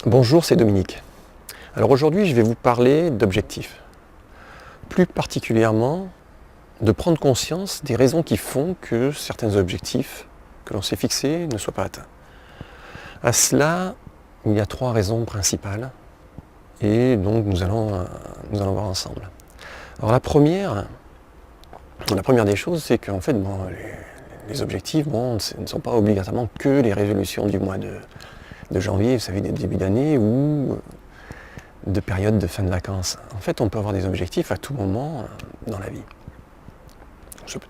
Bonjour, c'est Dominique. Alors aujourd'hui, je vais vous parler d'objectifs. Plus particulièrement, de prendre conscience des raisons qui font que certains objectifs que l'on s'est fixés ne soient pas atteints. À cela, il y a 3 raisons principales et donc nous allons voir ensemble. Alors la première des choses, c'est qu'en fait, les objectifs ce ne sont pas obligatoirement que les résolutions du mois de janvier, vous savez, des débuts d'année ou de période de fin de vacances. En fait, on peut avoir des objectifs à tout moment dans la vie.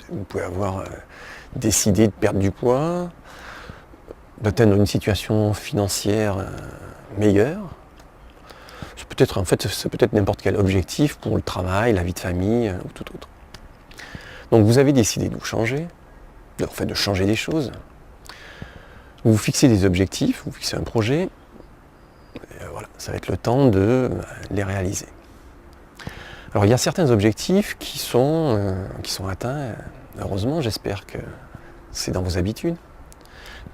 Vous pouvez avoir décidé de perdre du poids, d'atteindre une situation financière meilleure. C'est peut-être n'importe quel objectif pour le travail, la vie de famille ou tout autre. Donc vous avez décidé de vous changer, de changer des choses. Vous vous fixez des objectifs, vous fixez un projet, et voilà, ça va être le temps de les réaliser. Alors il y a certains objectifs qui sont atteints, heureusement, j'espère que c'est dans vos habitudes.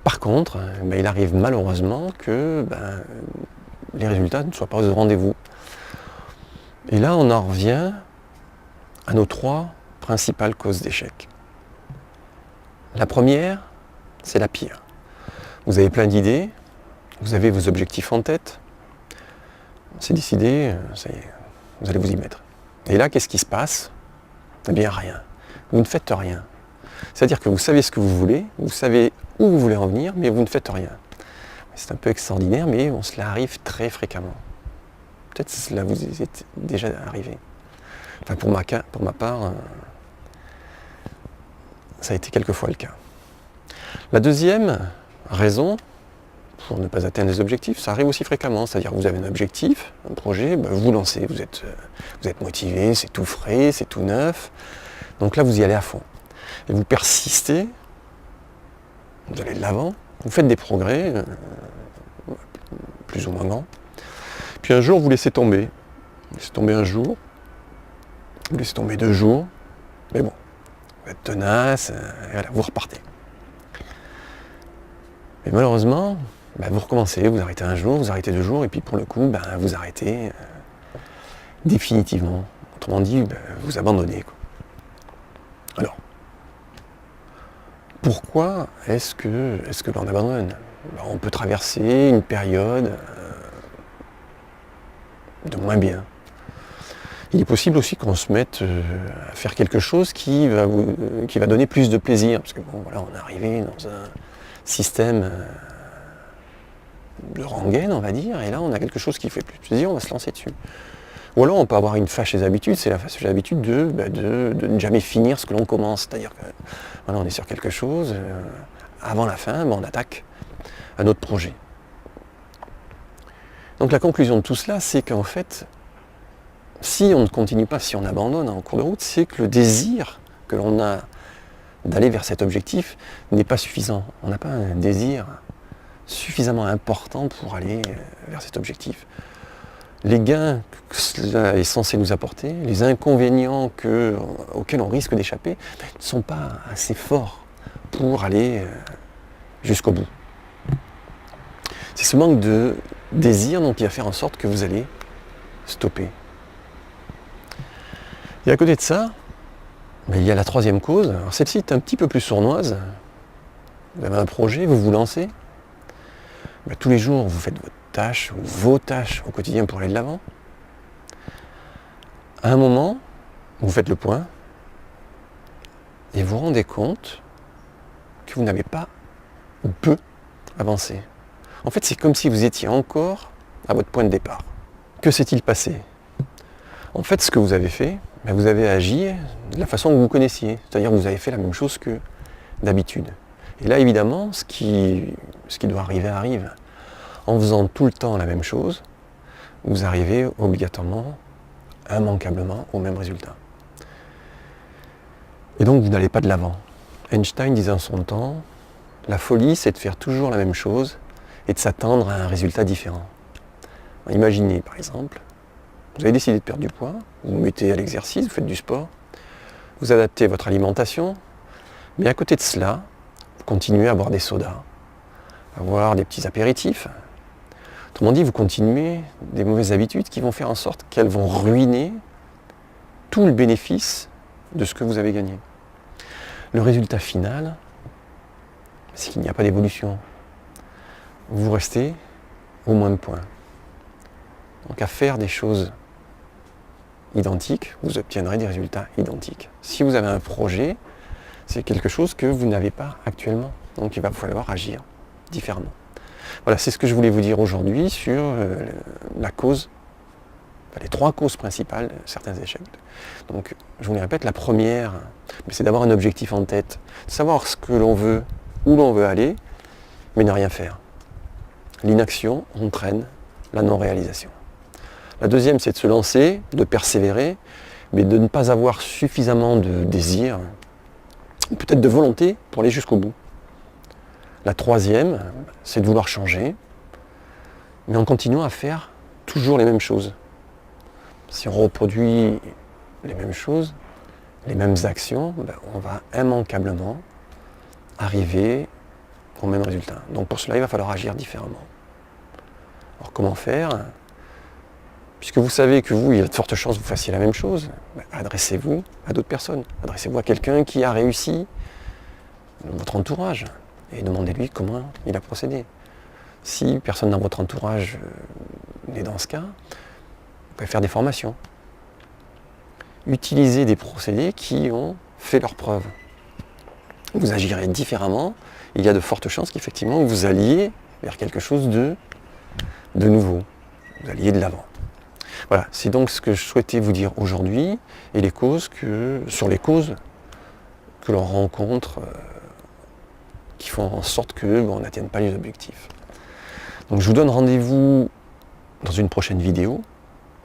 Par contre, il arrive malheureusement que les résultats ne soient pas au rendez-vous. Et là, on en revient à nos 3 principales causes d'échec. La première, c'est la pire. Vous avez plein d'idées, vous avez vos objectifs en tête, c'est décidé, ça y est, vous allez vous y mettre. Et là, qu'est-ce qui se passe ? Eh bien, rien. Vous ne faites rien. C'est-à-dire que vous savez ce que vous voulez, vous savez où vous voulez en venir, mais vous ne faites rien. C'est un peu extraordinaire, mais cela arrive très fréquemment. Peut-être que cela vous est déjà arrivé. Enfin, pour ma part, ça a été quelquefois le cas. La deuxième raison pour ne pas atteindre les objectifs, ça arrive aussi fréquemment. C'est-à-dire que vous avez un objectif, un projet, vous lancez, vous êtes motivé, c'est tout frais, c'est tout neuf. Donc là, vous y allez à fond. Et vous persistez, vous allez de l'avant, vous faites des progrès, plus ou moins grands. Puis un jour, vous laissez tomber. Vous laissez tomber un jour, vous laissez tomber 2 jours, mais bon, vous êtes tenace, et voilà, vous repartez. Et malheureusement, vous recommencez, vous arrêtez un jour, vous arrêtez 2 jours, et puis pour le coup, vous arrêtez définitivement. Autrement dit, vous abandonnez, quoi. Alors, pourquoi est-ce que l'on abandonne ? On peut traverser une période de moins bien. Il est possible aussi qu'on se mette à faire quelque chose qui va donner plus de plaisir, parce que on est arrivé dans un système de rengaine, on va dire, et là on a quelque chose qui fait plus plaisir, on va se lancer dessus. Ou alors on peut avoir une fâcheuse habitude, c'est la fâcheuse habitude de ne jamais finir ce que l'on commence. C'est-à-dire que on est sur quelque chose, avant la fin, on attaque un autre projet. Donc la conclusion de tout cela, c'est qu'en fait, si on ne continue pas, si on abandonne en cours de route, c'est que le désir que l'on a d'aller vers cet objectif n'est pas suffisant. On n'a pas un désir suffisamment important pour aller vers cet objectif. Les gains que cela est censé nous apporter, les inconvénients auxquels on risque d'échapper, ne sont pas assez forts pour aller jusqu'au bout. C'est ce manque de désir qui va faire en sorte que vous allez stopper. Et à côté de ça, il y a la 3e cause. Alors celle-ci est un petit peu plus sournoise. Vous avez un projet, vous vous lancez. Tous les jours, vous faites vos tâches au quotidien pour aller de l'avant. À un moment, vous faites le point et vous vous rendez compte que vous n'avez pas ou peu avancé. En fait, c'est comme si vous étiez encore à votre point de départ. Que s'est-il passé ? En fait, ce que vous avez fait, vous avez agi de la façon que vous connaissiez. C'est-à-dire que vous avez fait la même chose que d'habitude. Et là, évidemment, ce qui doit arriver arrive. En faisant tout le temps la même chose, vous arrivez obligatoirement, immanquablement, au même résultat. Et donc, vous n'allez pas de l'avant. Einstein disait en son temps, la folie, c'est de faire toujours la même chose et de s'attendre à un résultat différent. Imaginez, par exemple, vous avez décidé de perdre du poids, vous vous mettez à l'exercice, vous faites du sport, vous adaptez votre alimentation, mais à côté de cela, vous continuez à boire des sodas, à boire des petits apéritifs. Autrement dit, vous continuez des mauvaises habitudes qui vont faire en sorte qu'elles vont ruiner tout le bénéfice de ce que vous avez gagné. Le résultat final, c'est qu'il n'y a pas d'évolution. Vous restez au moins de points. Donc à faire des choses identiques, vous obtiendrez des résultats identiques. Si vous avez un projet, c'est quelque chose que vous n'avez pas actuellement. Donc il va falloir agir différemment. Voilà, c'est ce que je voulais vous dire aujourd'hui sur la cause, les 3 causes principales de certains échecs. Donc je vous les répète, la première, c'est d'avoir un objectif en tête, savoir ce que l'on veut, où l'on veut aller, mais ne rien faire. L'inaction entraîne la non-réalisation. La deuxième, c'est de se lancer, de persévérer, mais de ne pas avoir suffisamment de désir, peut-être de volonté pour aller jusqu'au bout. La troisième, c'est de vouloir changer, mais en continuant à faire toujours les mêmes choses. Si on reproduit les mêmes choses, les mêmes actions, on va immanquablement arriver au même résultat. Donc pour cela, il va falloir agir différemment. Alors comment faire ? Puisque vous savez que vous, il y a de fortes chances que vous fassiez la même chose, adressez-vous à d'autres personnes. Adressez-vous à quelqu'un qui a réussi dans votre entourage et demandez-lui comment il a procédé. Si personne dans votre entourage n'est dans ce cas, vous pouvez faire des formations. Utilisez des procédés qui ont fait leurs preuves. Vous agirez différemment. Il y a de fortes chances qu'effectivement vous alliez vers quelque chose de nouveau. Vous alliez de l'avant. Voilà, c'est donc ce que je souhaitais vous dire aujourd'hui et sur les causes que l'on rencontre qui font en sorte qu'on n'atteigne pas les objectifs. Donc je vous donne rendez-vous dans une prochaine vidéo.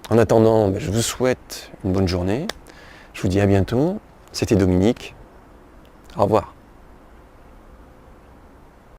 En attendant, je vous souhaite une bonne journée. Je vous dis à bientôt. C'était Dominique. Au revoir.